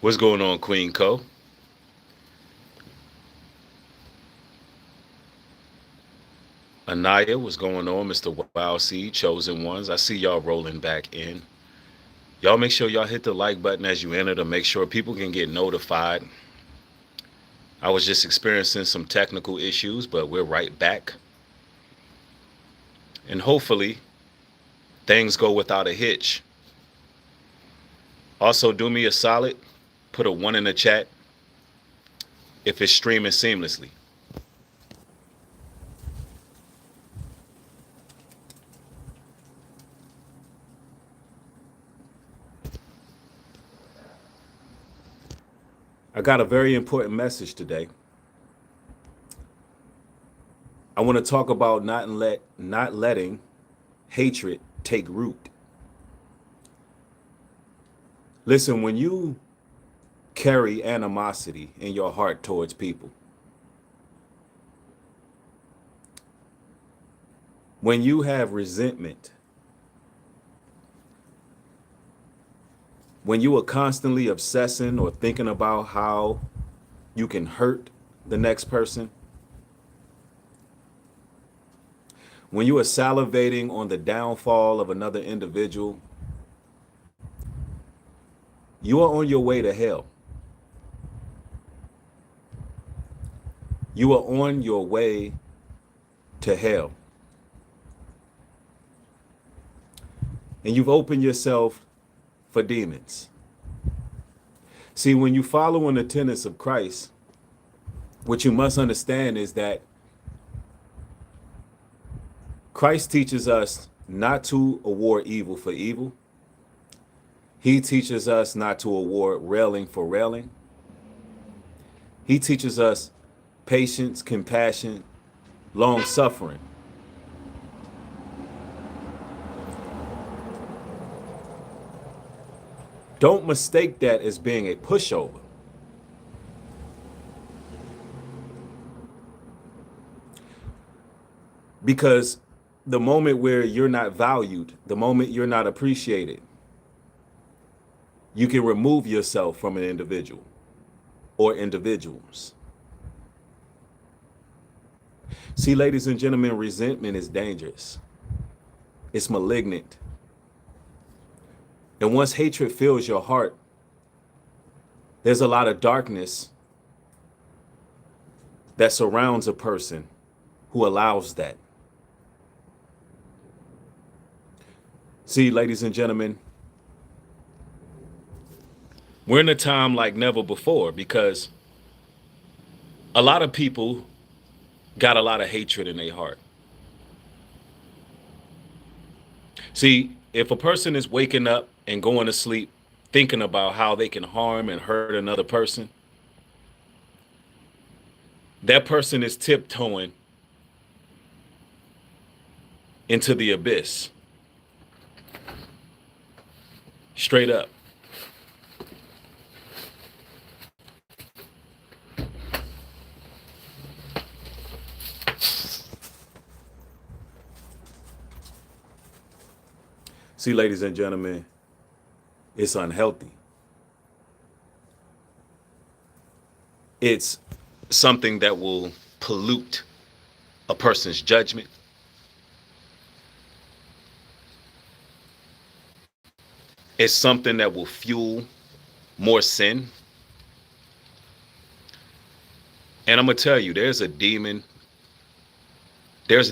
What's going on, Queen Co? Anaya, what's going on, Mr. Wild Seed, Chosen Ones? I see y'all rolling back in. Y'all make sure y'all hit the like button as you enter to make sure people can get notified. I was just experiencing some technical issues, but we're right back. And hopefully, things go without a hitch. Also, do me a solid, put a one in the chat if it's streaming seamlessly. I got a very important message today. I want to talk about not letting hatred take root. Listen, when you carry animosity in your heart towards people, when you have resentment, when you are constantly obsessing or thinking about how you can hurt the next person, when you are salivating on the downfall of another individual, you are on your way to hell. You are on your way to hell. And you've opened yourself for demons. See, when you follow in the tenets of Christ, what you must understand is that Christ teaches us not to award evil for evil. He teaches us not to award railing for railing. He teaches us patience, compassion, long suffering. Don't mistake that as being a pushover. Because the moment where you're not valued, the moment you're not appreciated, you can remove yourself from an individual or individuals. See, ladies and gentlemen, resentment is dangerous. It's malignant. And once hatred fills your heart, there's a lot of darkness that surrounds a person who allows that. See, ladies and gentlemen, we're in a time like never before because a lot of people got a lot of hatred in their heart. See, if a person is waking up and going to sleep thinking about how they can harm and hurt another person, that person is tiptoeing into the abyss. Straight up. See, ladies and gentlemen, it's unhealthy. It's something that will pollute a person's judgment. It's something that will fuel more sin. And I'm going to tell you, there's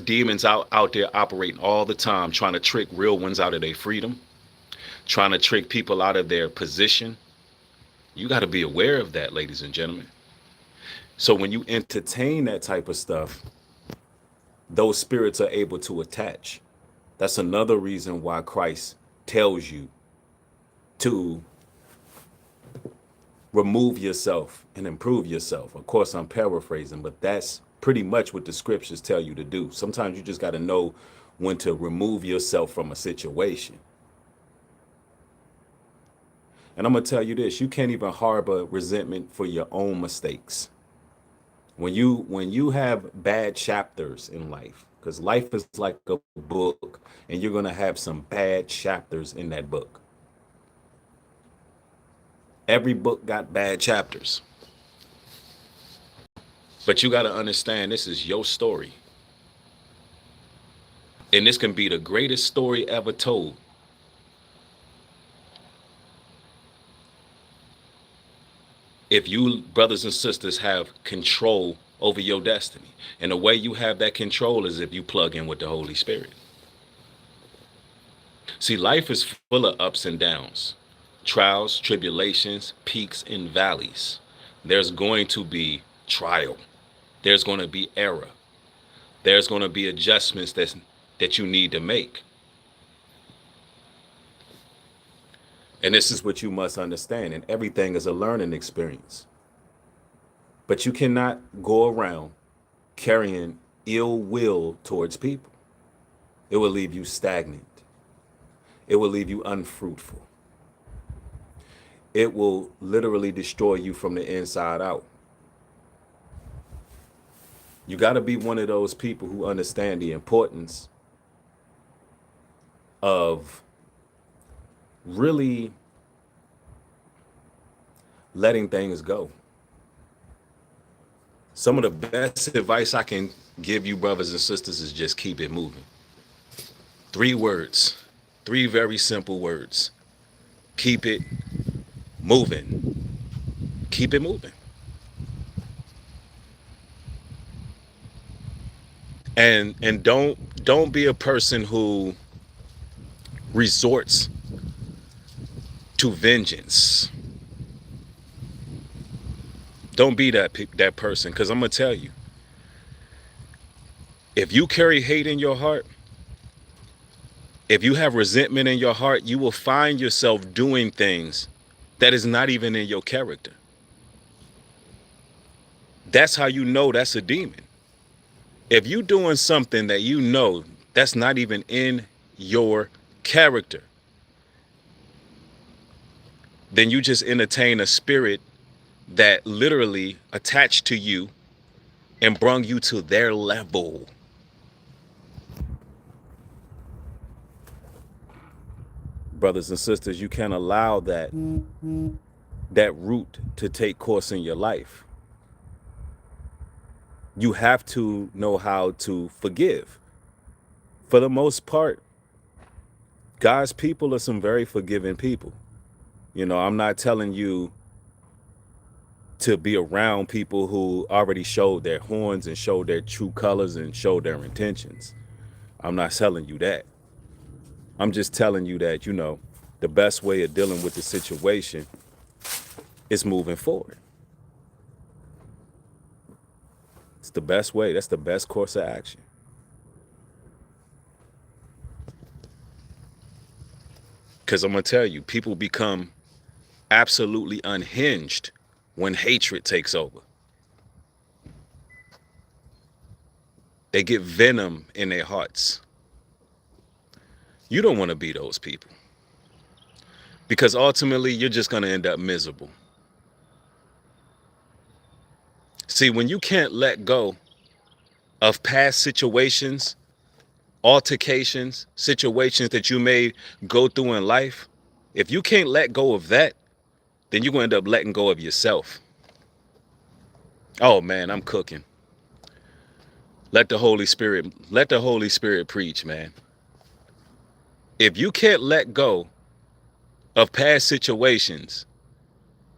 demons out there operating all the time, trying to trick real ones out of their freedom, trying to trick people out of their position. You got to be aware of that, ladies and gentlemen. So when you entertain that type of stuff, those spirits are able to attach. That's another reason why Christ tells you to remove yourself and improve yourself. Of course, I'm paraphrasing, but that's pretty much what the scriptures tell you to do. Sometimes you just got to know when to remove yourself from a situation. And I'm going to tell you this, you can't even harbor resentment for your own mistakes. When you have bad chapters in life, because life is like a book, and you're going to have some bad chapters in that book. Every book got bad chapters. But you got to understand this is your story. And this can be the greatest story ever told. If you, brothers and sisters, have control over your destiny. And the way you have that control is if you plug in with the Holy Spirit. See, life is full of ups and downs, trials, tribulations, peaks, and valleys. There's going to be trial. There's going to be error. There's going to be adjustments that you need to make. And this is what you must understand. And everything is a learning experience. But you cannot go around carrying ill will towards people. It will leave you stagnant. It will leave you unfruitful. It will literally destroy you from the inside out. You got to be one of those people who understand the importance of really letting things go. Some of the best advice I can give you, brothers and sisters, is just keep it moving. 3 words, 3 very simple words. Keep it moving. Keep it moving. And don't be a person who resorts to vengeance. Don't be that person, because I'm gonna tell you, if you carry hate in your heart, if you have resentment in your heart, you will find yourself doing things that is not even in your character. That's how you know that's a demon. If you doing something that you know that's not even in your character, then you just entertain a spirit that literally attached to you and brung you to their level. Brothers and sisters, you can't allow that root to take course in your life. You have to know how to forgive. For the most part, God's people are some very forgiving people. You know, I'm not telling you to be around people who already showed their horns and showed their true colors and showed their intentions. I'm not telling you that. I'm just telling you that, you know, the best way of dealing with the situation is moving forward. It's the best way. That's the best course of action. Because I'm going to tell you, people become absolutely unhinged when hatred takes over. They get venom in their hearts. You don't want to be those people, because ultimately you're just going to end up miserable. See, when you can't let go of past situations, altercations, situations that you may go through in life, if you can't let go of that, then you're going to end up letting go of yourself. Oh man, I'm cooking. Let the Holy Spirit preach, man. If you can't let go of past situations,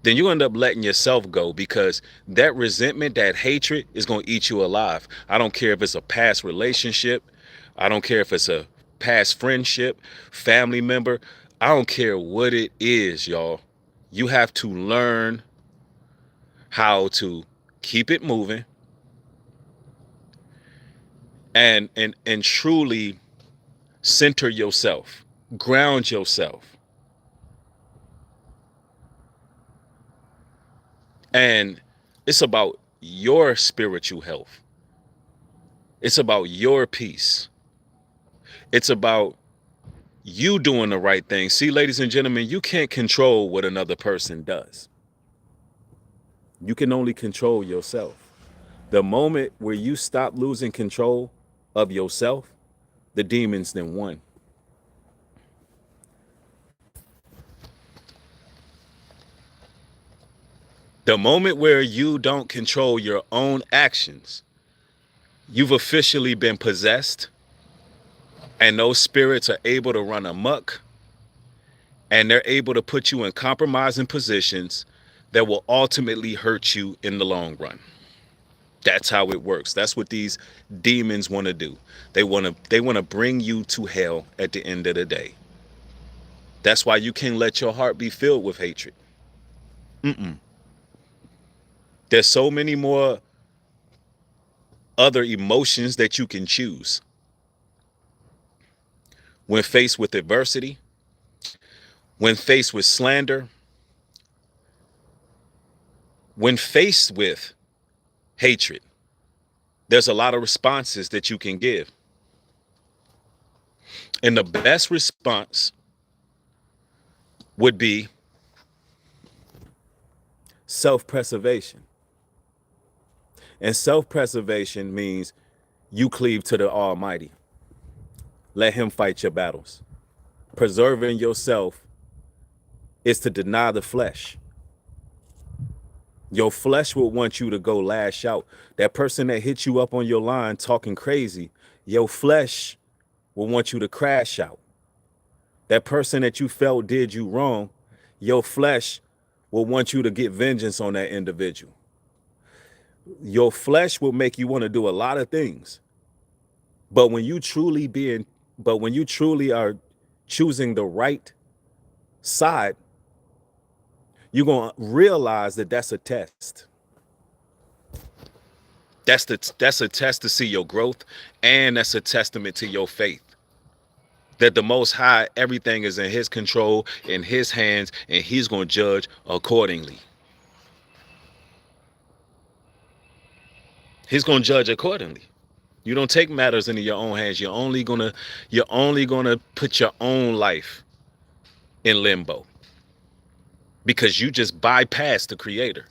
then you end up letting yourself go, because that resentment, that hatred is going to eat you alive. I don't care if it's a past relationship. I don't care if it's a past friendship, family member. I don't care what it is, y'all. You have to learn how to keep it moving and truly center yourself, ground yourself. And it's about your spiritual health. It's about your peace. It's about you doing the right thing. See, ladies and gentlemen, you can't control what another person does. You can only control yourself. The moment where you stop losing control of yourself, the demons then won. The moment where you don't control your own actions, you've officially been possessed, and those spirits are able to run amok, and they're able to put you in compromising positions that will ultimately hurt you in the long run. That's how it works. That's what these demons want to do. They want to bring you to hell at the end of the day. That's why you can't let your heart be filled with hatred. Mm-mm. There's so many more other emotions that you can choose. When faced with adversity, when faced with slander, when faced with hatred, there's a lot of responses that you can give. And the best response would be self-preservation. And self-preservation means you cleave to the Almighty. Let him fight your battles. Preserving yourself is to deny the flesh. Your flesh will want you to go lash out. That person that hit you up on your line talking crazy, your flesh will want you to crash out. That person that you felt did you wrong, your flesh will want you to get vengeance on that individual. Your flesh will make you want to do a lot of things. But when you truly are choosing the right side, you're going to realize that that's a test. That's a test to see your growth, and that's a testament to your faith. That the Most High, everything is in his control, in his hands, and he's going to judge accordingly. He's going to judge accordingly. You don't take matters into your own hands. You're only gonna put your own life in limbo because you just bypassed the Creator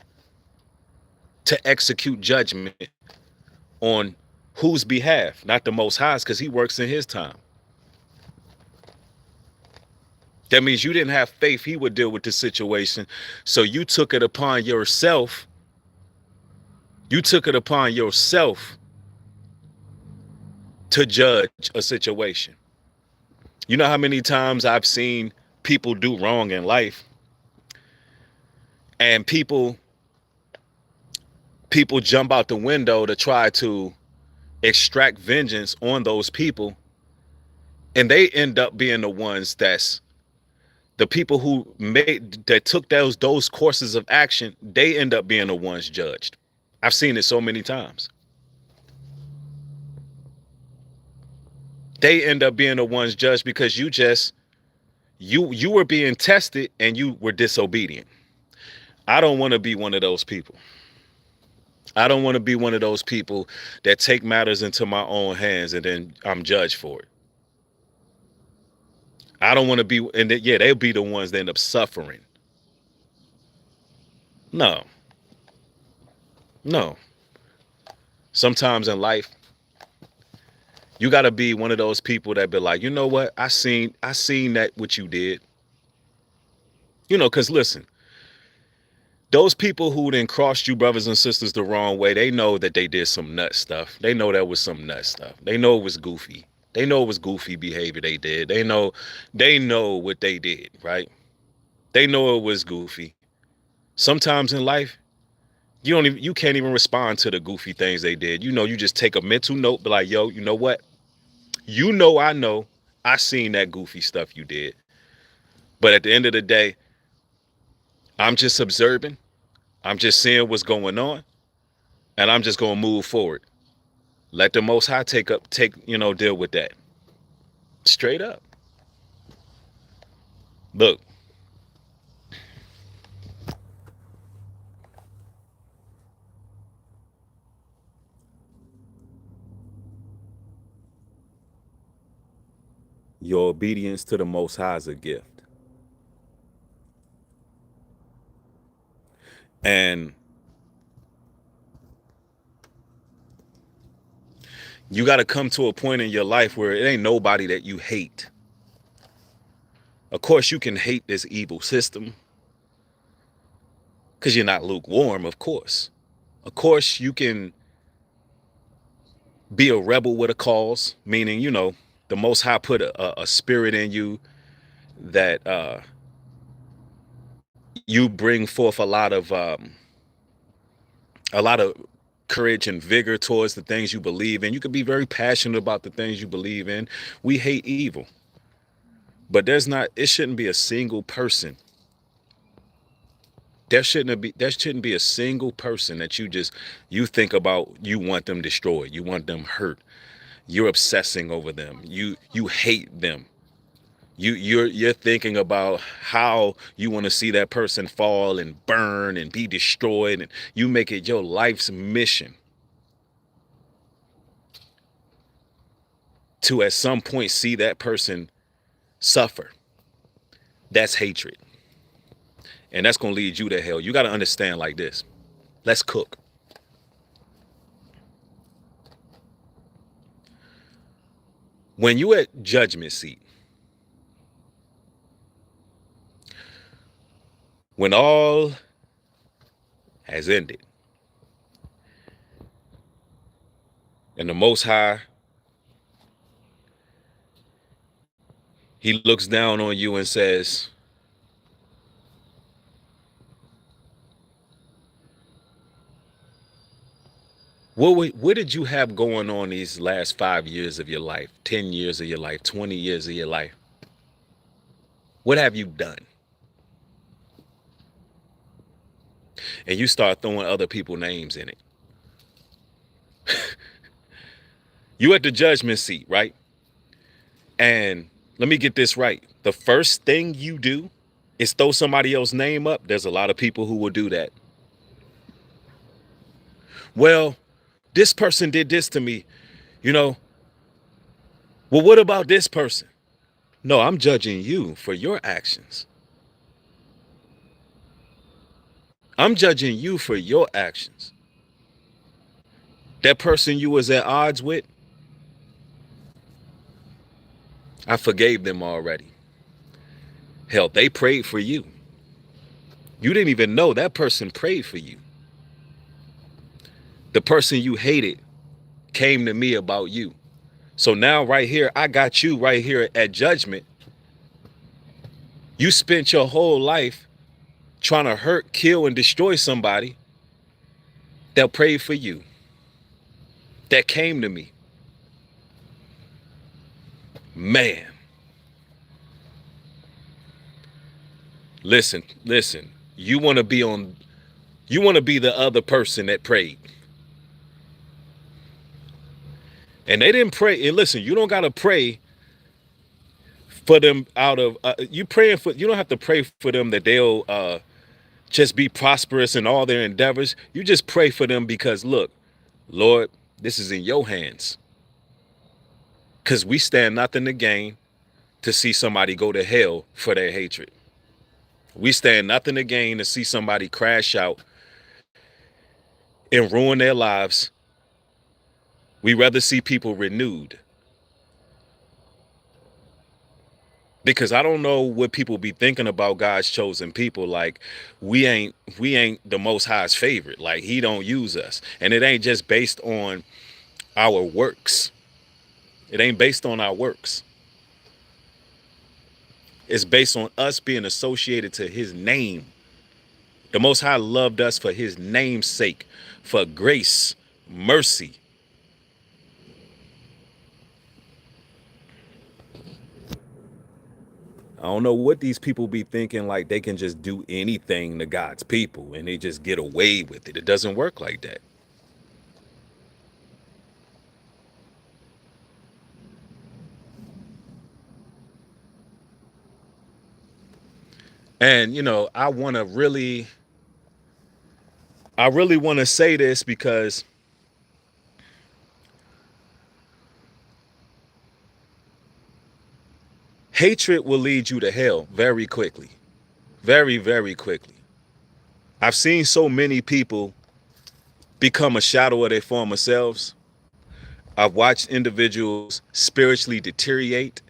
to execute judgment on whose behalf? Not the Most High's, because he works in his time. That means you didn't have faith he would deal with the situation, so you took it upon yourself. You took it upon yourself to judge a situation. You know how many times I've seen people do wrong in life, and people jump out the window to try to extract vengeance on those people, and they end up being the ones that's the people that took those courses of action. They end up being the ones judged. I've seen it so many times. They end up being the ones judged because you were being tested and you were disobedient. I don't want to be one of those people. I don't want to be one of those people that take matters into my own hands and then I'm judged for it. I don't want to be, and they'll be the ones that end up suffering. No. Sometimes in life, you got to be one of those people that be like, you know what? I seen that what you did. Because listen, those people who then crossed you brothers and sisters the wrong way, they know that they did some nut stuff. They know that was some nut stuff. They know it was goofy. They know it was goofy behavior they did. They know what they did, right? They know it was goofy. Sometimes in life, you can't even respond to the goofy things they did. You just take a mental note, be like, yo, you know what? I seen that goofy stuff you did. But at the end of the day, I'm just observing. I'm just seeing what's going on. And I'm just going to move forward. Let the Most High deal with that. Straight up. Look. Your obedience to the Most High is a gift. And you got to come to a point in your life where it ain't nobody that you hate. Of course, you can hate this evil system because you're not lukewarm, of course. Of course, you can be a rebel with a cause, meaning, the Most High put a spirit in you that you bring forth a lot of courage and vigor towards the things you believe in. You can be very passionate about the things you believe in. We hate evil, but it shouldn't be a single person. There shouldn't be a single person that you think about, you want them destroyed, you want them hurt, you're obsessing over them, you hate them. You're thinking about how you want to see that person fall and burn and be destroyed, and you make it your life's mission to at some point see that person suffer. That's hatred. And that's going to lead you to hell. You got to understand like this. Let's cook. When you at judgment seat, when all has ended, and the Most High, he looks down on you and says, what did you have going on these last 5 years of your life, 10 years of your life, 20 years of your life? What have you done? And you start throwing other people's names in it. You at the judgment seat, right? And let me get this right. The first thing you do is throw somebody else's name up. There's a lot of people who will do that. Well, this person did this to me, you know. Well, what about this person? No, I'm judging you for your actions. I'm judging you for your actions. That person you was at odds with, I forgave them already. Hell, they prayed for you. You didn't even know that person prayed for you. The person you hated came to me about you. So now right here, I got you right here at judgment. You spent your whole life trying to hurt, kill, and destroy somebody that prayed for you, that came to me. Man. Listen. You want to be the other person that prayed. And they didn't pray. And listen, you don't got to pray for them you don't have to pray for them that they'll just be prosperous in all their endeavors. You just pray for them because, look, Lord, this is in your hands. Because we stand nothing to gain to see somebody go to hell for their hatred. We stand nothing to gain to see somebody crash out and ruin their lives. We rather see people renewed. Because I don't know what people be thinking about God's chosen people. Like, we ain't the Most High's favorite. Like, he don't use us. And it ain't just based on our works. It ain't based on our works. It's based on us being associated to his name. The Most High loved us for his name's sake, for grace, mercy. I don't know what these people be thinking, like they can just do anything to God's people and they just get away with it. It doesn't work like that. And, I really want to say this because hatred will lead you to hell very quickly. Very, very quickly. I've seen so many people become a shadow of their former selves. I've watched individuals spiritually deteriorate.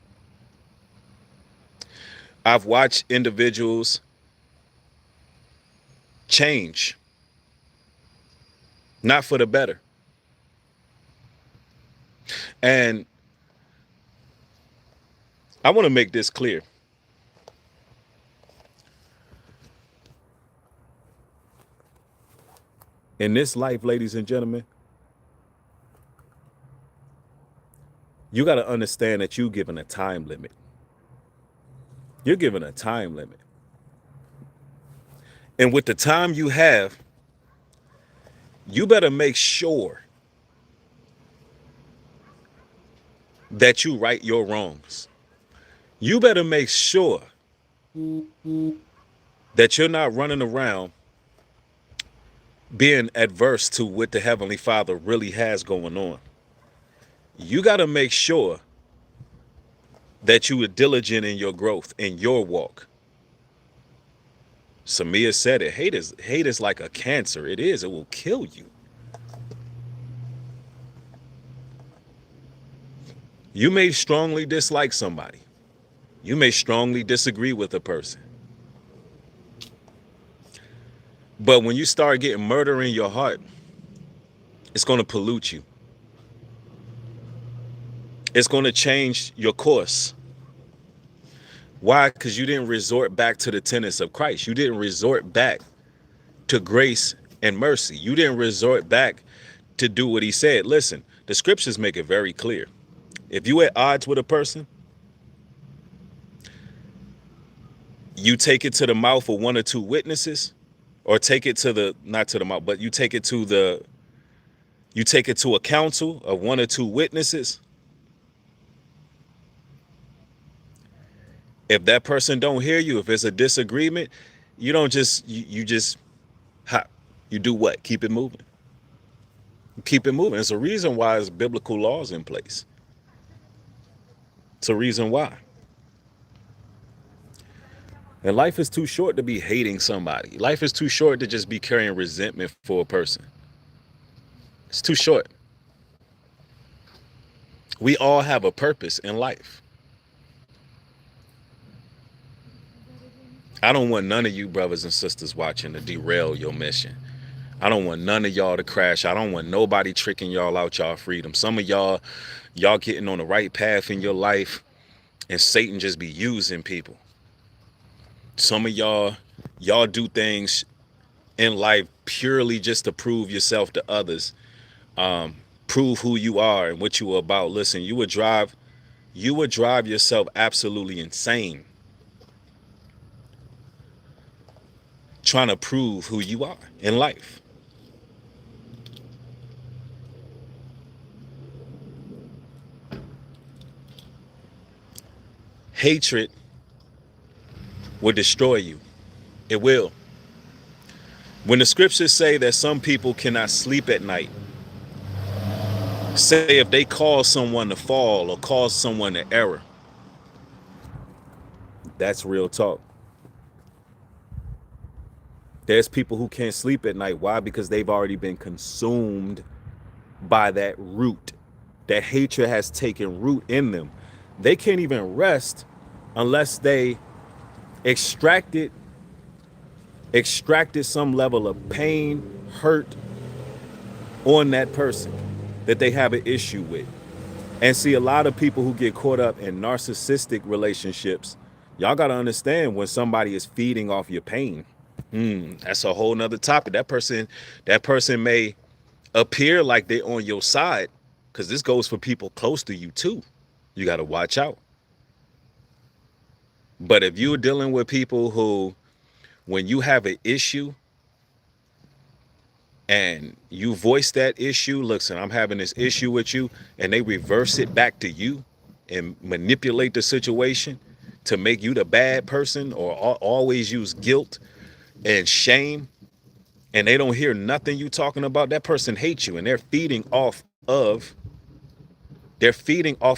I've watched individuals change, not for the better. And I want to make this clear. In this life, ladies and gentlemen, you got to understand that you're given a time limit. You're given a time limit. And with the time you have, you better make sure that you right your wrongs. You better make sure that you're not running around being adverse to what the Heavenly Father really has going on. You got to make sure that you are diligent in your growth, in your walk. Samia said it. Hate is like a cancer. It is. It will kill you. You may strongly dislike somebody. You may strongly disagree with a person. But when you start getting murder in your heart, it's going to pollute you. It's going to change your course. Why? Because you didn't resort back to the tenets of Christ. You didn't resort back to grace and mercy. You didn't resort back to do what he said. Listen, the scriptures make it very clear. If you at odds with a person, you take it to the mouth of one or two witnesses, or take it to the, not to the mouth, but you take it to a council of one or two witnesses. If that person don't hear you, if it's a disagreement, you don't just, you just, you do what? Keep it moving. Keep it moving. It's a reason why there's biblical laws in place. It's a reason why. And life is too short to be hating somebody. Life is too short to just be carrying resentment for a person. It's too short. We all have a purpose in life. I don't want none of you brothers and sisters watching to derail your mission. I don't want none of y'all to crash. I don't want nobody tricking y'all out y'all freedom. Some of y'all getting on the right path in your life, and Satan just be using people. Some of y'all do things in life purely just to prove yourself to others, prove who you are and what you are about. Listen, you would drive yourself absolutely insane trying to prove who you are in life. Hatred will destroy you. It will. When the scriptures say that some people cannot sleep at night, say if they cause someone to fall or cause someone to error, that's real talk. There's people who can't sleep at night. Why? Because they've already been consumed by that root. That hatred has taken root in them. They can't even rest unless they extracted some level of pain, hurt on that person that they have an issue with. And see, a lot of people who get caught up in narcissistic relationships, y'all got to understand when somebody is feeding off your pain. That's a whole nother topic. That person may appear like they're on your side, because this goes for people close to you too. You got to watch out. But if you're dealing with people who, when you have an issue and you voice that issue, listen, I'm having this issue with you, and they reverse it back to you and manipulate the situation to make you the bad person, or always use guilt and shame, and they don't hear nothing you talking about, that person hates you, and they're feeding off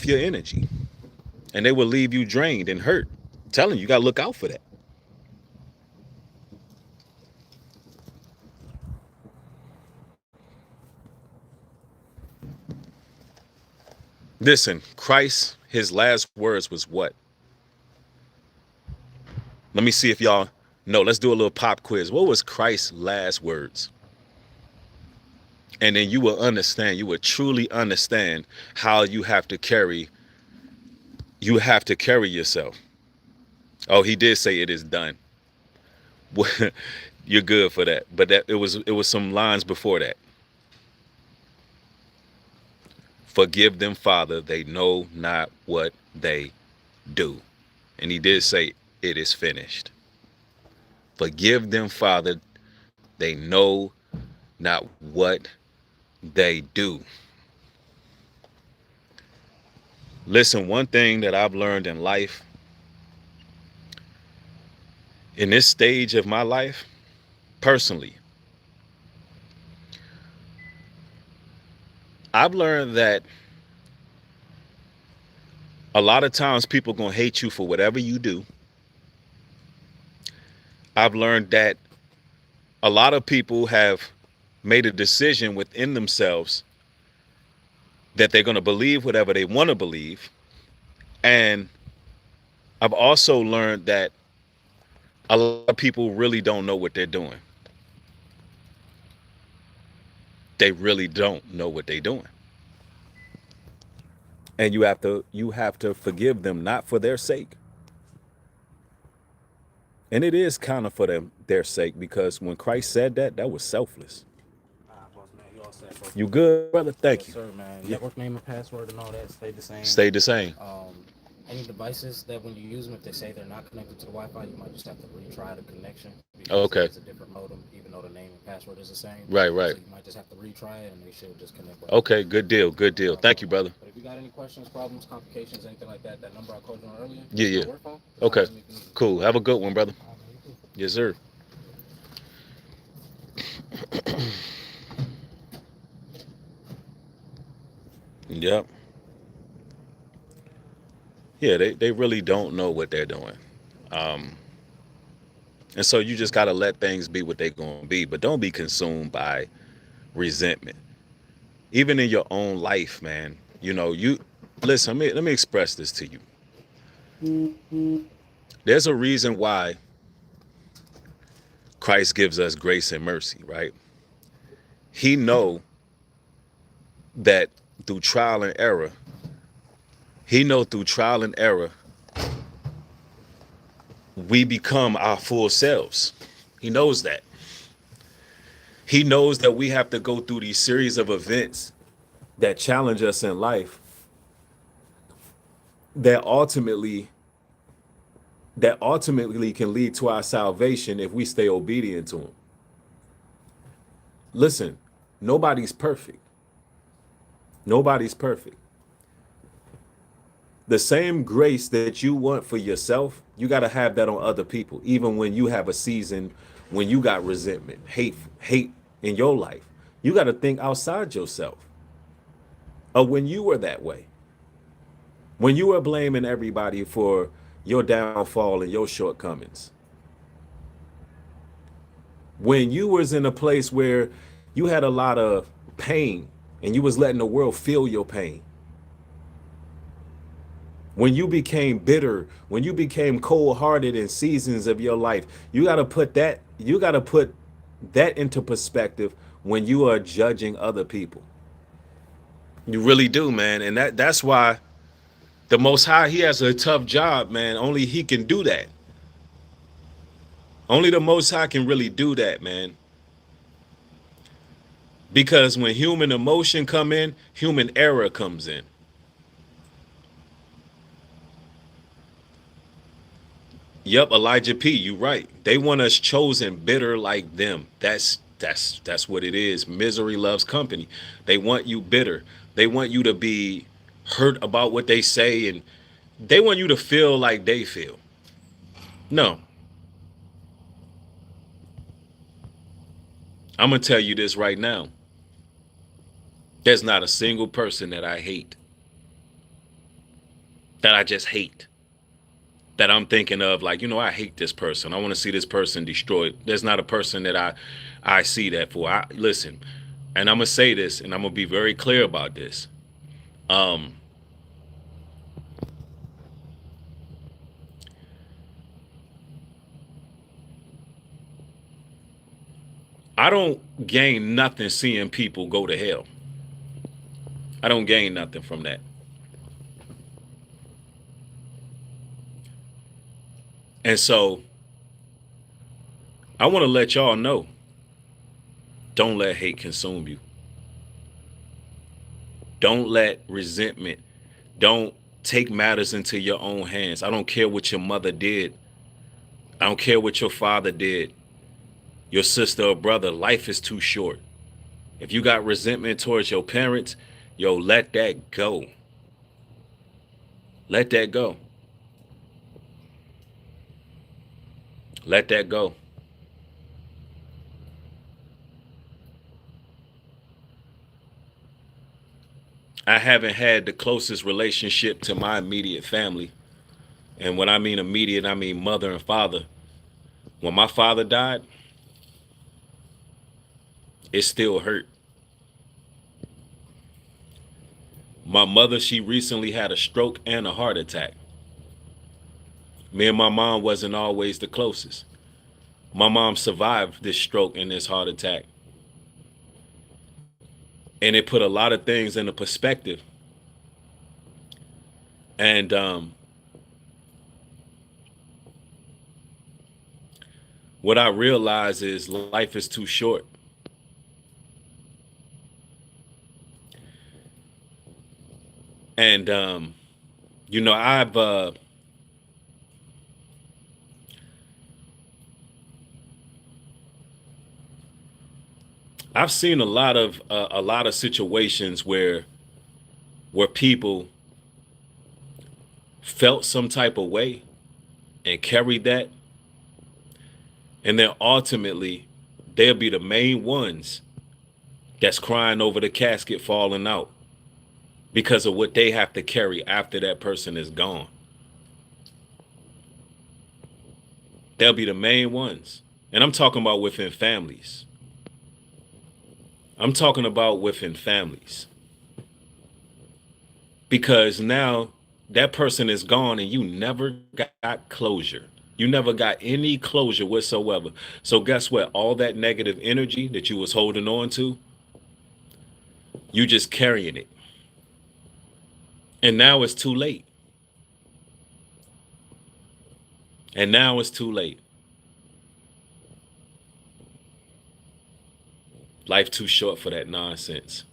your energy, and they will leave you drained and hurt. I'm telling you, you got to look out for that. Listen, Christ, his last words was what? Let me see if y'all No, let's do a little pop quiz. What was Christ's last words? And then you will understand, you will truly understand how you have to carry yourself. Oh, he did say it is done. You're good for that. But that it was some lines before that. Forgive them, Father, they know not what they do. And he did say it is finished. Forgive them, Father, they know not what they do. Listen, one thing that I've learned in life, in this stage of my life, personally, I've learned that a lot of times people gonna hate you for whatever you do. I've learned that a lot of people have made a decision within themselves that they're gonna believe whatever they want to believe. And I've also learned that a lot of people really don't know what they're doing. They really don't know what they're doing. And you have to forgive them, not for their sake. And it is kind of for their sake, because when Christ said that, that was selfless. Boss man, you all set, bro? You good, brother? Yes, Thank you. sir, man. Yeah. Network name and password and all that stay the same. Stay the same. Any devices that when you use them, if they say they're not connected to the Wi-Fi, you might just have to retry the connection because Okay. it's a different modem, even though the name and password is the same. Right, right. So you might just have to retry it, and they should just connect. Okay, good deal, good No deal. problem, Thank you, brother. But if you got any questions, problems, complications, anything like that, that number I called you on earlier, Yeah, yeah. my work phone. Okay, cool. Have a good one, brother. All right, man, you too. Yes, sir. Yep. Yeah, they really don't know what they're doing. Um, and so you just got to let things be what they're going to be, but don't be consumed by resentment. Even in your own life, man. You listen, let me express this to you. There's a reason why Christ gives us grace and mercy, right? He know that through trial and error, he know through trial and error, we become our full selves. He knows that. He knows that we have to go through these series of events that challenge us in life that ultimately can lead to our salvation if we stay obedient to him. Listen, nobody's perfect. Nobody's perfect. The same grace that you want for yourself, you got to have that on other people, even when you have a season when you got resentment, hate in your life. You got to think outside yourself of when you were that way, when you were blaming everybody for your downfall and your shortcomings, when you was in a place where you had a lot of pain and you was letting the world feel your pain, when you became bitter, when you became cold-hearted in seasons of your life. You got to put that into perspective when you are judging other people. You really do, man. And that's why the Most High, he has a tough job, man. Only he can do that. Only the Most High can really do that, man. Because when human emotion come in, human error comes in. Yep, Elijah P, you right. They want us chosen bitter like them. That's what it is. Misery loves company. They want you bitter. They want you to be hurt about what they say, and they want you to feel like they feel. No, I'm gonna tell you this right now. There's not a single person that I hate, that I just hate, that I'm thinking of like, I hate this person. I want to see this person destroyed. There's not a person that I see that for. Listen, and I'm gonna say this, and I'm gonna be very clear about this. Um, I don't gain nothing seeing people go to hell. I don't gain nothing from that. And so I want to let y'all know, don't let hate consume you. Don't let resentment, don't take matters into your own hands. I don't care what your mother did. I don't care what your father did, your sister or brother. Life is too short. If you got resentment towards your parents, yo, let that go. Let that go. Let that go. I haven't had the closest relationship to my immediate family. And when I mean immediate, I mean mother and father. When my father died, it still hurt. My mother, she recently had a stroke and a heart attack. Me and my mom wasn't always the closest. My mom survived this stroke and this heart attack. And it put a lot of things into perspective. And what I realize is life is too short. And you know, I've seen a lot of situations where people felt some type of way and carried that, and then ultimately they'll be the main ones that's crying over the casket falling out because of what they have to carry after that person is gone. They'll be the main ones. And I'm talking about within families. I'm talking about within families. Because now that person is gone and you never got closure. You never got any closure whatsoever. So guess what? All that negative energy that you was holding on to, you just carrying it. And now it's too late. And now it's too late. Life too short for that nonsense.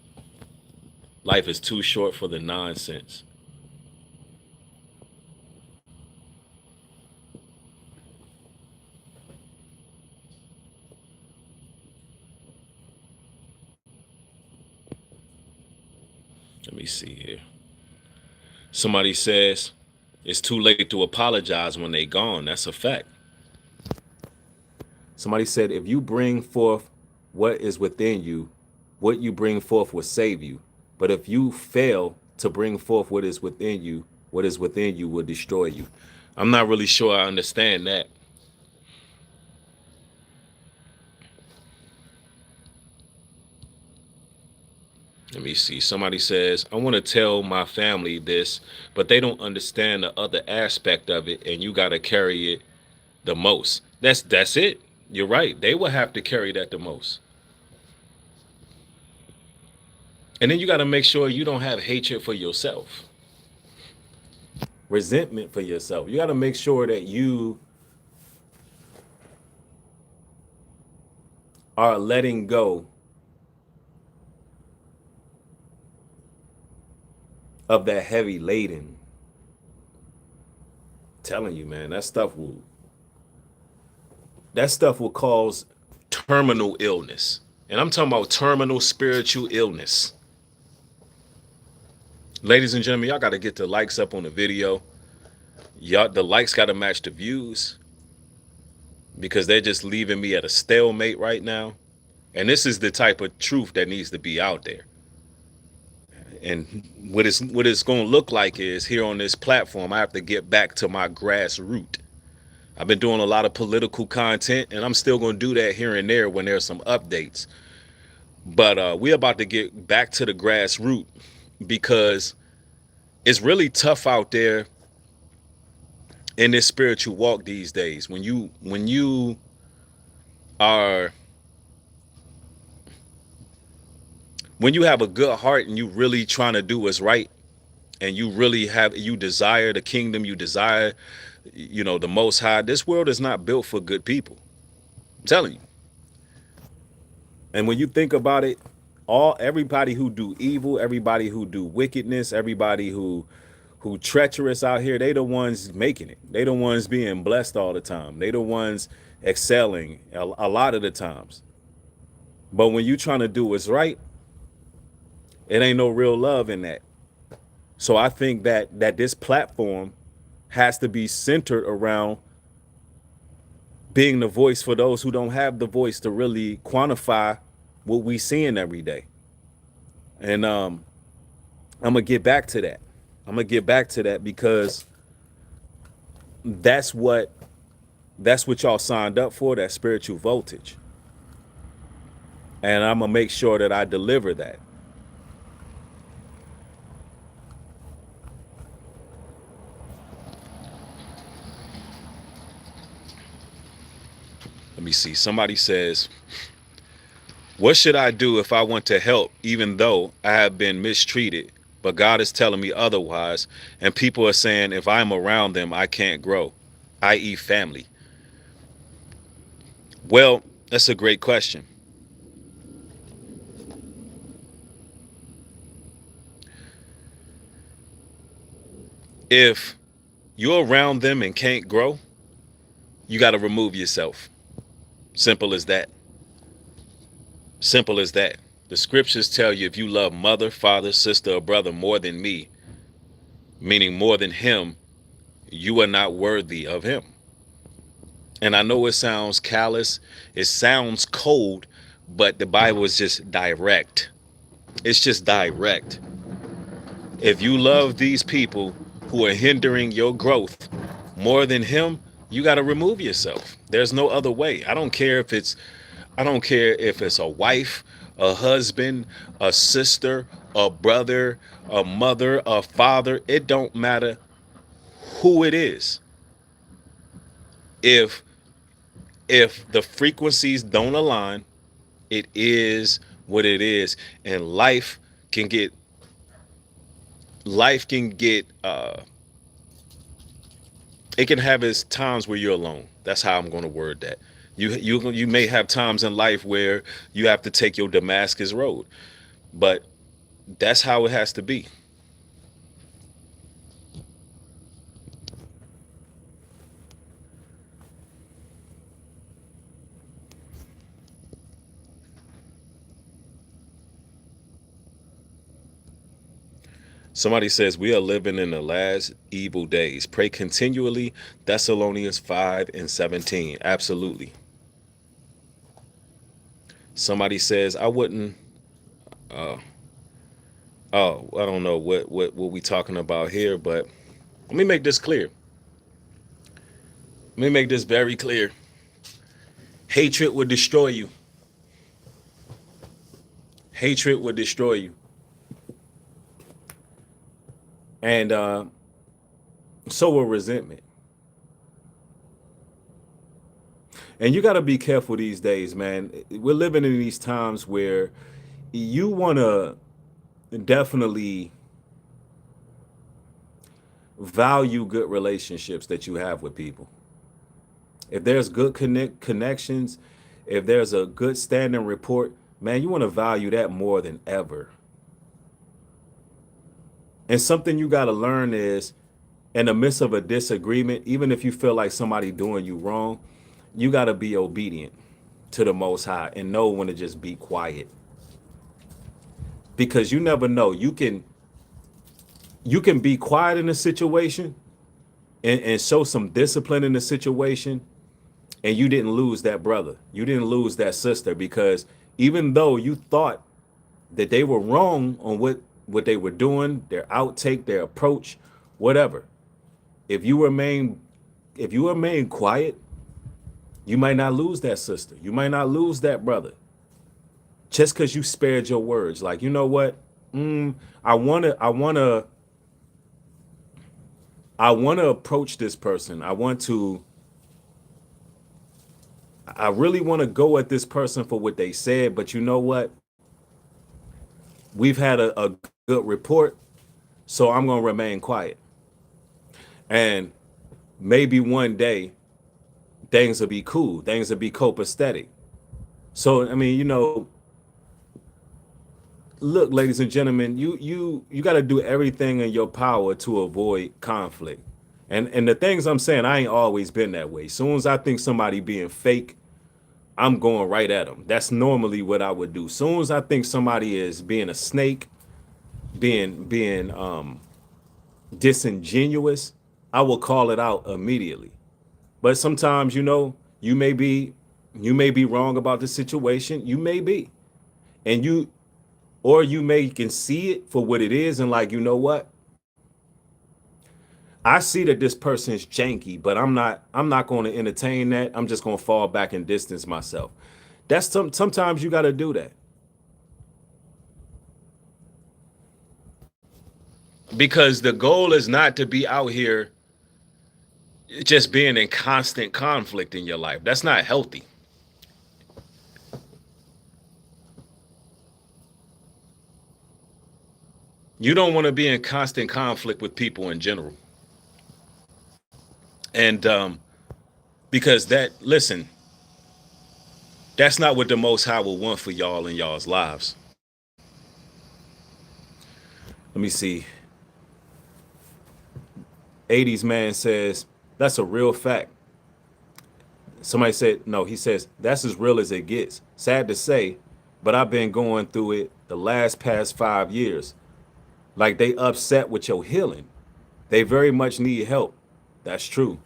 Life is too short for the nonsense. Let me see here. Somebody says it's too late to apologize when they gone. That's a fact. Somebody said if you bring forth what is within you, what you bring forth will save you. But if you fail to bring forth what is within you, what is within you will destroy you. I'm not really sure I understand that. Let me see. Somebody says, I want to tell my family this, but they don't understand the other aspect of it, and you got to carry it the most. That's it. You're right. They will have to carry that the most. And then you got to make sure you don't have hatred for yourself, resentment for yourself. You got to make sure that you are letting go of that heavy laden. Telling you, man, that stuff will cause terminal illness. And I'm talking about terminal spiritual illness. Ladies and gentlemen, y'all got to get the likes up on the video. Y'all, the likes got to match the views because they're just leaving me at a stalemate right now. And this is the type of truth that needs to be out there. And what it's going to look like is here on this platform, I have to get back to my grassroots. I've been doing a lot of political content, and I'm still going to do that here and there when there's some updates. But we're about to get back to the grassroots because it's really tough out there in this spiritual walk these days. When you are when you have a good heart and you really trying to do what's right, and you really have, you desire the kingdom, you desire, the most high, this world is not built for good people. I'm telling you. And when you think about it, everybody who do evil, everybody who do wickedness, everybody who treacherous out here, they the ones making it. They the ones being blessed all the time. They the ones excelling a lot of the times. But when you trying to do what's right, it ain't no real love in that. So I think that this platform has to be centered around being the voice for those who don't have the voice to really quantify what we seeing every day. And I'm gonna get back to that. I'm gonna get back to that because that's what that's what y'all signed up for, that spiritual voltage. And I'm gonna make sure that I deliver that. Let me see. Somebody says, what should I do if I want to help even though I have been mistreated, but God is telling me otherwise, and people are saying if I'm around them I can't grow, i.e. family? Well, that's a great question. If you're around them and can't grow, you got to remove yourself. Simple as that. Simple as that. The scriptures tell you if you love mother, father, sister, or brother more than me, meaning more than him, you are not worthy of him. And I know it sounds callous, it sounds cold, but the Bible is just direct. It's just direct. If you love these people who are hindering your growth more than him, you got to remove yourself. There's no other way. I don't care if it's a wife, a husband, a sister, a brother, a mother, a father. It don't matter who it is. If if the frequencies don't align, it is what it is, and can get life can get it can have its times where you're alone. That's how I'm going to word that. You may have times in life where you have to take your Damascus road, but that's how it has to be. Somebody says we are living in the last evil days. Pray continually. Thessalonians 5:17. Absolutely. Somebody says I wouldn't. Uh, oh, I don't know what we talking about here, but let me make this clear. Let me make this very clear. Hatred would destroy you. Hatred would destroy you. And so will resentment. And you got to be careful these days, man. We're living in these times where you want to definitely value good relationships that you have with people. If there's good connections, if there's a good standing report, man, you want to value that more than ever. And something you got to learn is in the midst of a disagreement, even if you feel like somebody doing you wrong, you got to be obedient to the Most High and know when to just be quiet. Because you never know. You can be quiet in a situation and show some discipline in the situation, and you didn't lose that brother. You didn't lose that sister, because even though you thought that they were wrong on what they were doing, their outtake, their approach, whatever. If you remain quiet, you might not lose that sister. You might not lose that brother. Just because you spared your words. Like, you know what? I wanna approach this person. I really want to go at this person for what they said, but you know what? We've had a good report, so I'm gonna remain quiet. And maybe one day things will be cool, things will be copacetic. So I mean, look, ladies and gentlemen, you got to do everything in your power to avoid conflict. And the things I'm saying, I ain't always been that way. Soon as I think somebody being fake, I'm going right at them. That's normally what I would do. Soon as I think somebody is being a snake, being disingenuous, I will call it out immediately. But sometimes, you may be wrong about the situation. You may be, and you may can see it for what it is, and like, you know what? I see that this person is janky, but I'm not going to entertain that. I'm just going to fall back and distance myself. Sometimes you got to do that because the goal is not to be out here just being in constant conflict in your life. That's not healthy. You don't want to be in constant conflict with people in general. And because listen, that's not what the Most High will want for y'all in y'all's lives. Let me see. 80s man says, that's a real fact. Somebody said, no, he says, that's as real as it gets. Sad to say, but I've been going through it the past 5 years. Like they upset with your healing. They very much need help. That's true.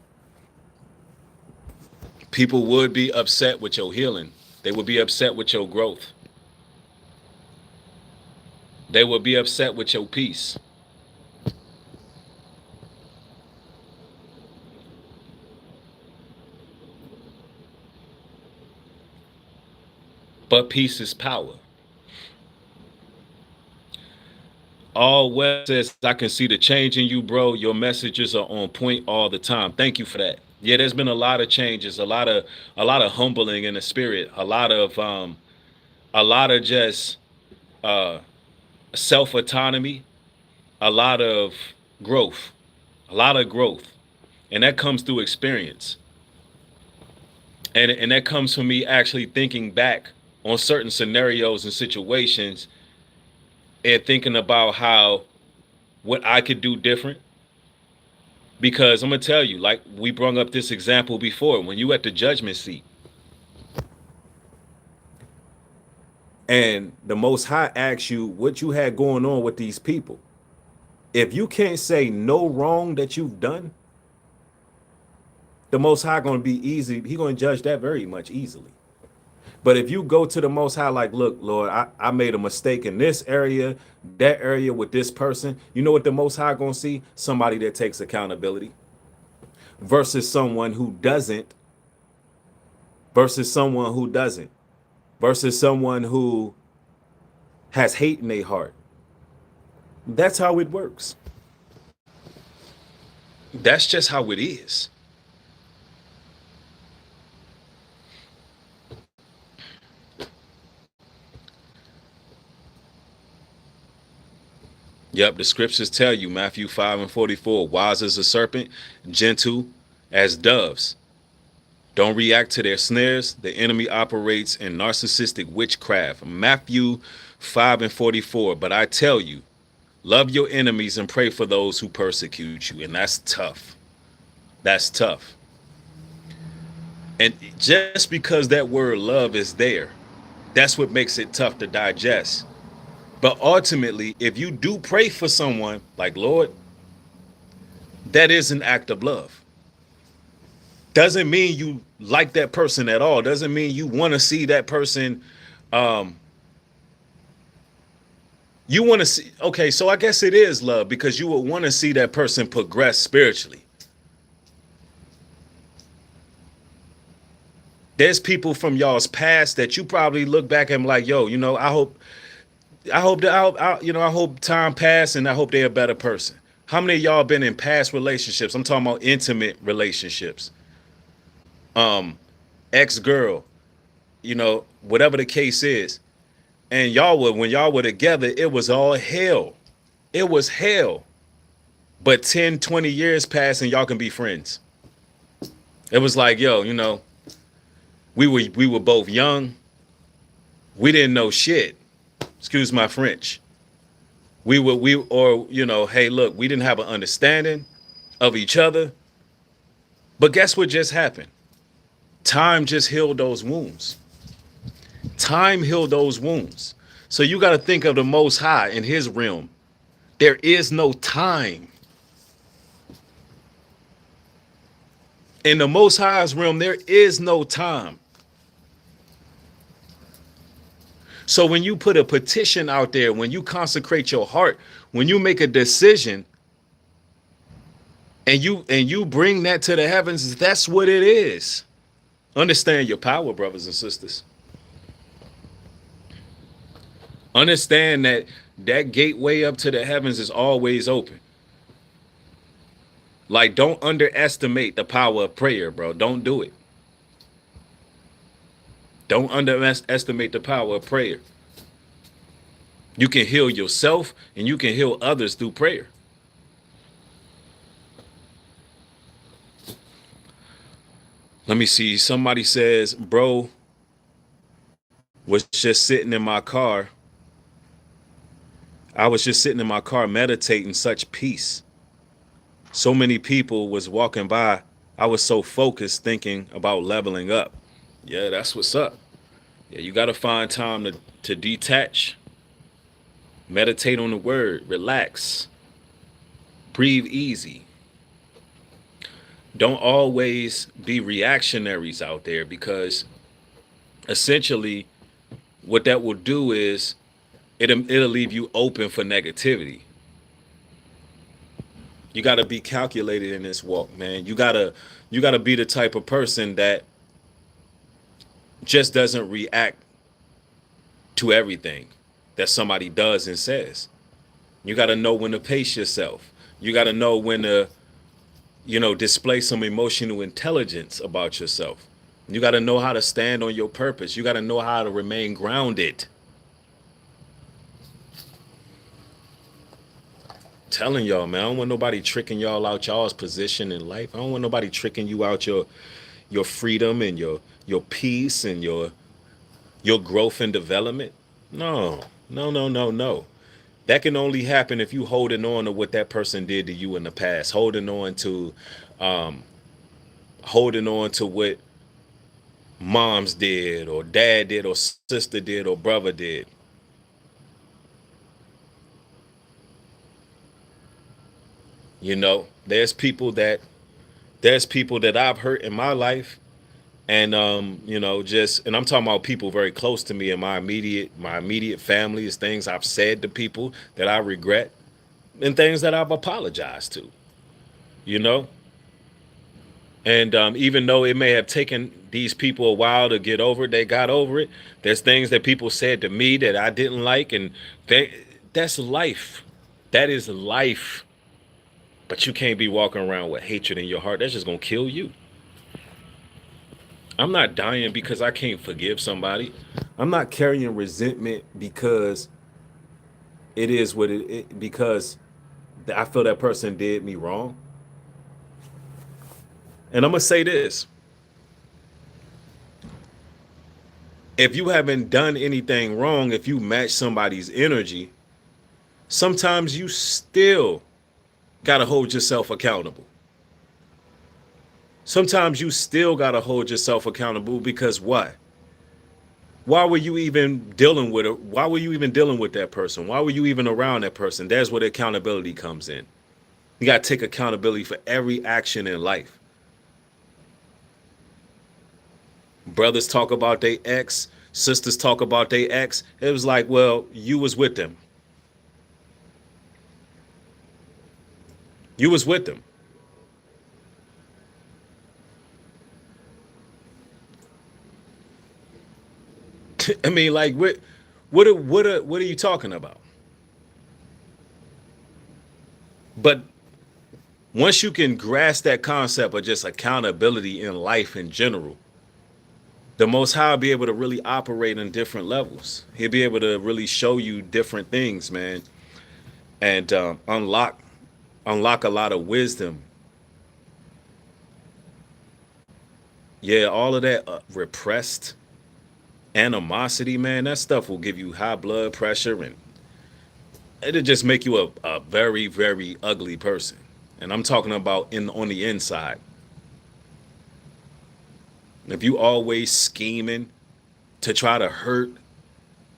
People would be upset with your healing. They would be upset with your growth. They would be upset with your peace. But peace is power. All West says, I can see the change in you, bro. Your messages are on point all the time. Thank you for that. Yeah, there's been a lot of changes, a lot of humbling in the spirit, a lot of just uh self autonomy, a lot of growth, a lot of growth. And that comes through experience. And that comes from me actually thinking back on certain scenarios and situations and thinking about how what I could do different. Because I'm gonna tell you, like we brought up this example before, when you at the judgment seat and the Most High asks you what you had going on with these people, if you can't say no wrong that you've done, the Most High gonna be easy. He gonna judge that very much easily. But if you go to the Most High, like, look, Lord, I made a mistake in this area, that area with this person. You know what the Most High gonna see? Somebody that takes accountability versus someone who doesn't, versus someone who doesn't, versus someone who has hate in their heart. That's how it works. That's just how it is. Yep, the scriptures tell you, Matthew 5:44, wise as a serpent, gentle as doves. Don't react to their snares. The enemy operates in narcissistic witchcraft. Matthew 5:44. But I tell you, love your enemies and pray for those who persecute you. And that's tough. That's tough. And just because that word love is there, that's what makes it tough to digest. But ultimately, if you do pray for someone, like, Lord, that is an act of love. Doesn't mean you like that person at all. Doesn't mean you want to see that person. Um, you want to see, okay, so I guess it is love because you would want to see that person progress spiritually. There's people from y'all's past that you probably look back and like, yo, I hope time passed and I hope they're a better person. How many of y'all been in past relationships? I'm talking about intimate relationships. Ex-girl, whatever the case is. And y'all were, when y'all were together, it was all hell. It was hell. But 10, 20 years pass and y'all can be friends. It was like, yo, we were both young. We didn't know shit. Excuse my French. Hey, look, we didn't have an understanding of each other. But guess what just happened? Time just healed those wounds. Time healed those wounds. So you got to think of the Most High in his realm. There is no time. In the Most High's realm, there is no time. So when you put a petition out there, when you consecrate your heart, when you make a decision and you bring that to the heavens, that's what it is. Understand your power, brothers and sisters. Understand that that gateway up to the heavens is always open. Like, don't underestimate the power of prayer, bro. Don't do it. Don't underestimate the power of prayer. You can heal yourself and you can heal others through prayer. Let me see. Somebody says, bro was just sitting in my car. I was just sitting in my car meditating such peace. So many people was walking by. I was so focused thinking about leveling up. Yeah, that's what's up. Yeah, you got to find time to detach, meditate on the word, relax, breathe easy. Don't always be reactionaries out there, because essentially what that will do is it'll leave you open for negativity. You got to be calculated in this walk, man. You got to be the type of person that just doesn't react to everything that somebody does and says. You got to know when to pace yourself. You got to know when to, display some emotional intelligence about yourself. You got to know how to stand on your purpose. You got to know how to remain grounded. Telling y'all, man, I don't want nobody tricking y'all out y'all's position in life. I don't want nobody tricking you out your freedom and your peace and your growth and development. No, no, no, no, no. That can only happen if you holding on to what that person did to you in the past, um, holding on to what moms did or dad did or sister did or brother did. There's people that I've hurt in my life, and and I'm talking about people very close to me in my immediate family. Is things I've said to people that I regret, and things that I've apologized to. You know, and even though it may have taken these people a while to get over it, they got over it. There's things that people said to me that I didn't like, and that's life. That is life. But you can't be walking around with hatred in your heart. That's just gonna kill you. I'm not dying because I can't forgive somebody. I'm not carrying resentment because it is what because I feel that person did me wrong. And I'm gonna say this: if you haven't done anything wrong, if you match somebody's energy, sometimes you still gotta hold yourself accountable. Sometimes you still gotta hold yourself accountable, because what? Why were you even dealing with it? Why were you even dealing with that person? Why were you even around that person? That's where the accountability comes in. You got to take accountability for every action in life. Brothers talk about their ex, sisters talk about their ex. It was like, well, you was with them. You was with them. I mean, like, what are you talking about? But once you can grasp that concept of just accountability in life in general, The Most High will be able to really operate in different levels. He'll be able to really show you different things, man, and unlock a lot of wisdom. Yeah, all of that repressed animosity, man, that stuff will give you high blood pressure, and it'll just make you a very, very ugly person. And I'm talking about in on the inside. If you always scheming to try to hurt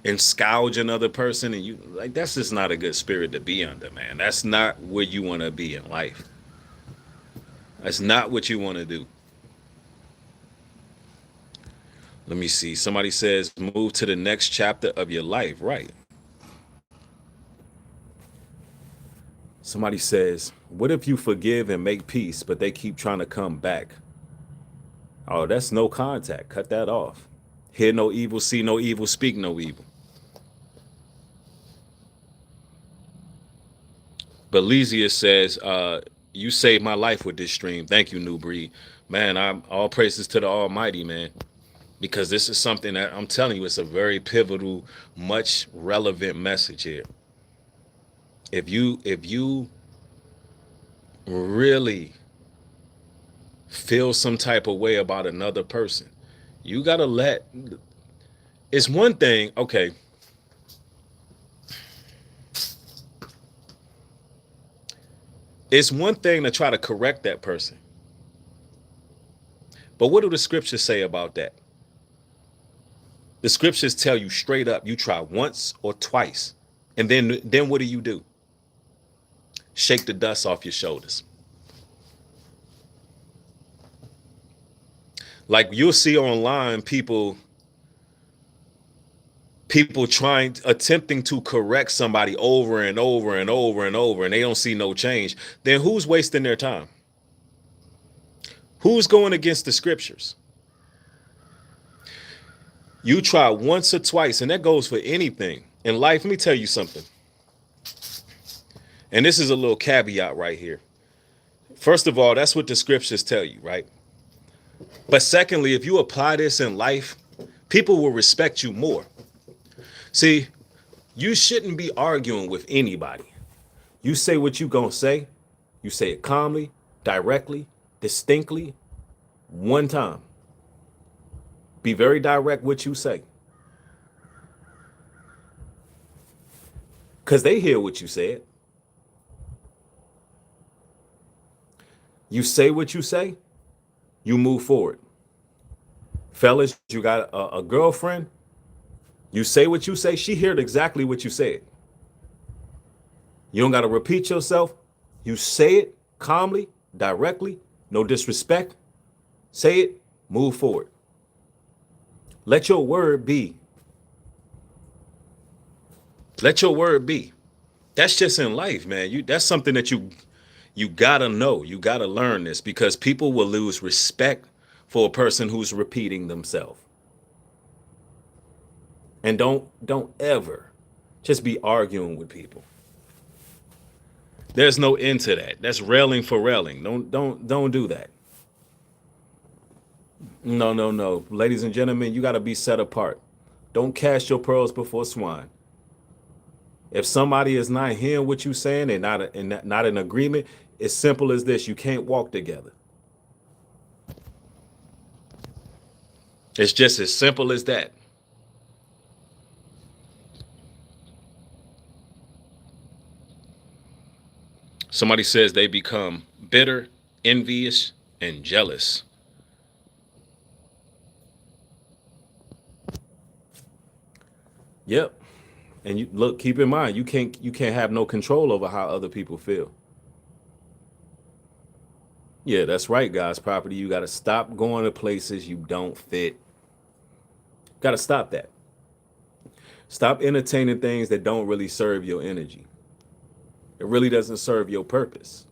and scourge another person, and you like, that's just not a good spirit to be under, man. That's not where you want to be in life. That's not what you want to do. Let me see. Somebody says move to the next chapter of your life. Right. Somebody says, what if you forgive and make peace, but they keep trying to come back? Oh, that's no contact. Cut that off. Hear no evil, see no evil, speak no evil. But Lysia says, you saved my life with this stream. Thank you, Nubreed. Man, I'm all praises to the Almighty, man. Because this is something that I'm telling you, it's a very pivotal, much relevant message here. If you really feel some type of way about another person, you gotta let. It's one thing, okay. It's one thing to try to correct that person. But what do the scriptures say about that? The scriptures tell you straight up, you try once or twice. And then what do? Shake the dust off your shoulders. Like you'll see online people attempting to correct somebody over and over and over and over, and they don't see no change. Then who's wasting their time? Who's going against the scriptures? You try once or twice, and that goes for anything in life. Let me tell you something. And this is a little caveat right here. First of all, that's what the scriptures tell you, right? But secondly, if you apply this in life, people will respect you more. See, you shouldn't be arguing with anybody. You say what you gonna say. You say it calmly, directly, distinctly, one time. Be very direct what you say. Because they hear what you said. You say what you say, you move forward. Fellas, you got a girlfriend, you say what you say, she heard exactly what you said. You don't got to repeat yourself. You say it calmly, directly, no disrespect. Say it, move forward. Let your word be. Let your word be. That's just in life, man. That's something that you gotta know. You gotta learn this, because people will lose respect for a person who's repeating themselves. And don't ever just be arguing with people. There's no end to that. That's railing for railing. Don't do that. No. Ladies and gentlemen, you gotta be set apart. Don't cast your pearls before swine. If somebody is not hearing what you're saying and not in agreement, it's simple as this: you can't walk together. It's just as simple as that. Somebody says they become bitter, envious, and jealous. Yep. And you look, keep in mind, you can't have no control over how other people feel. Yeah, that's right, guys. Property. You got to stop going to places you don't fit. Got to stop that. Stop entertaining things that don't really serve your energy. It really doesn't serve your purpose.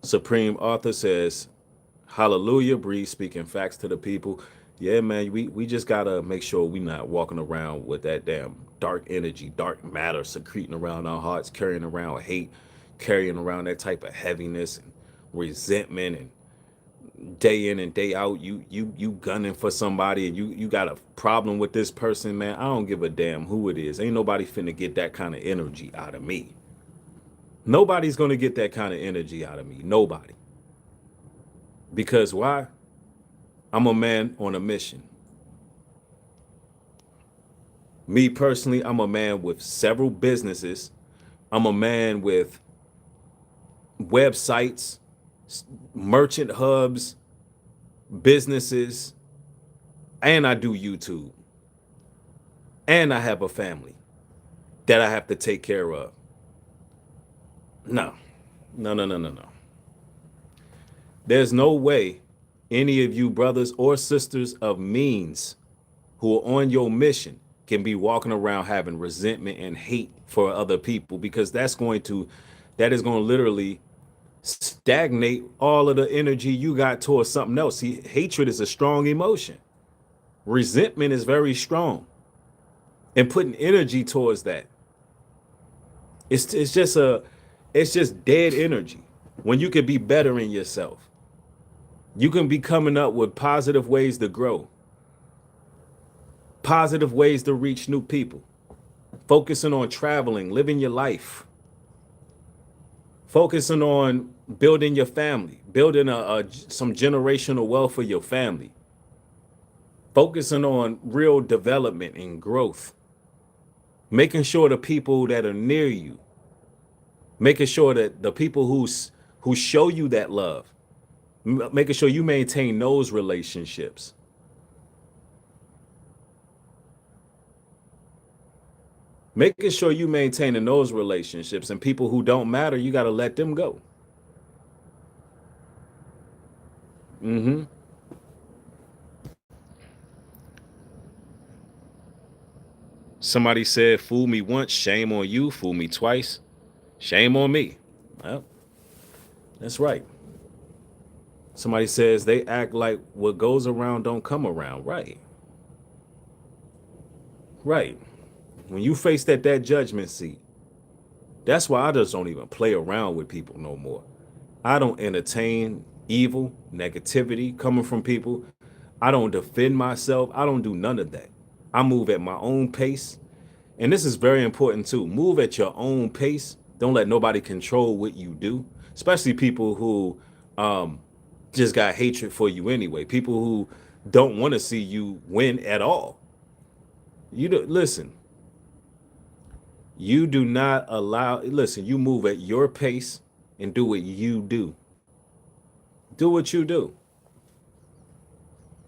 Supreme Author says, hallelujah, Bree, speaking facts to the people. Yeah, man, we just got to make sure we're not walking around with that damn dark energy, dark matter secreting around our hearts, carrying around hate, carrying around that type of heaviness. resentment, and day in and day out you gunning for somebody, and you got a problem with this person, man. I don't give a damn who it is. Ain't nobody finna get that kind of energy out of me. Nobody's gonna get that kind of energy out of me. Nobody. Because why? I'm a man on a mission. Me personally, I'm a man with several businesses. I'm a man with websites, merchant hubs, businesses, and I do YouTube. And I have a family that I have to take care of. No, no, no, no, no, no. There's no way any of you brothers or sisters of means who are on your mission can be walking around having resentment and hate for other people, because that is going to literally stagnate all of the energy you got towards something else. See, hatred is a strong emotion. Resentment is very strong. And putting energy towards that, it's just dead energy. When you could be bettering yourself, you can be coming up with positive ways to grow, positive ways to reach new people, focusing on traveling, living your life, focusing on building your family, building some generational wealth for your family, focusing on real development and growth, making sure the people that are near you, making sure that the people who show you that love, making sure you maintain those relationships. Making sure you maintaining those relationships, and people who don't matter, you got to let them go. Mm-hmm. Somebody said, fool me once, shame on you. Fool me twice, shame on me. Well, that's right. Somebody says they act like what goes around don't come around. Right. Right. When you face that judgment seat, that's why I just don't even play around with people no more. I don't entertain evil, negativity coming from people. I don't defend myself. I don't do none of that. I move at my own pace. And this is very important too. Move at your own pace. Don't let nobody control what you do, especially people who just got hatred for you anyway. People who don't want to see you win at all. Listen, you do not listen, you move at your pace and do what you do. Do what you do.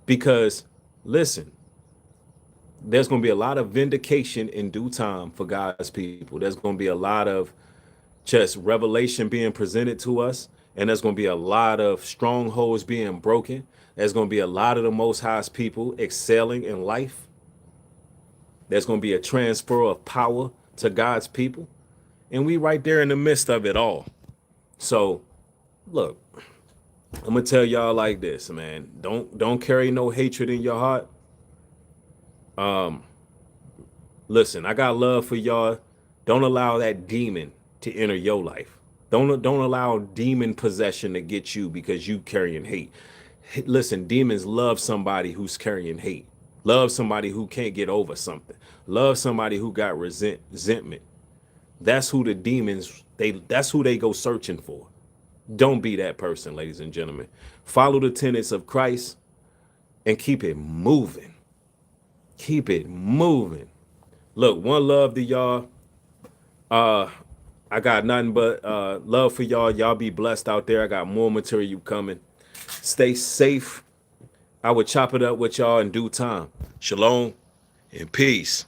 Because, listen, there's going to be a lot of vindication in due time for God's people. There's going to be a lot of just revelation being presented to us. And there's going to be a lot of strongholds being broken. There's going to be a lot of the Most High's people excelling in life. There's going to be a transfer of power to God's people. And we right there in the midst of it all. So, look, I'm going to tell y'all like this, man. Don't carry no hatred in your heart. Listen, I got love for y'all. Don't allow that demon to enter your life. Don't allow demon possession to get you because you carrying hate. Listen, demons love somebody who's carrying hate. Love somebody who can't get over something. Love somebody who got resentment. That's who the demons, that's who they go searching for. Don't be that person, ladies and gentlemen. Follow the tenets of Christ and keep it moving. Keep it moving. Look, one love to y'all. I got nothing but love for y'all. Y'all be blessed out there. I got more material coming. Stay safe. I will chop it up with y'all in due time. Shalom and peace.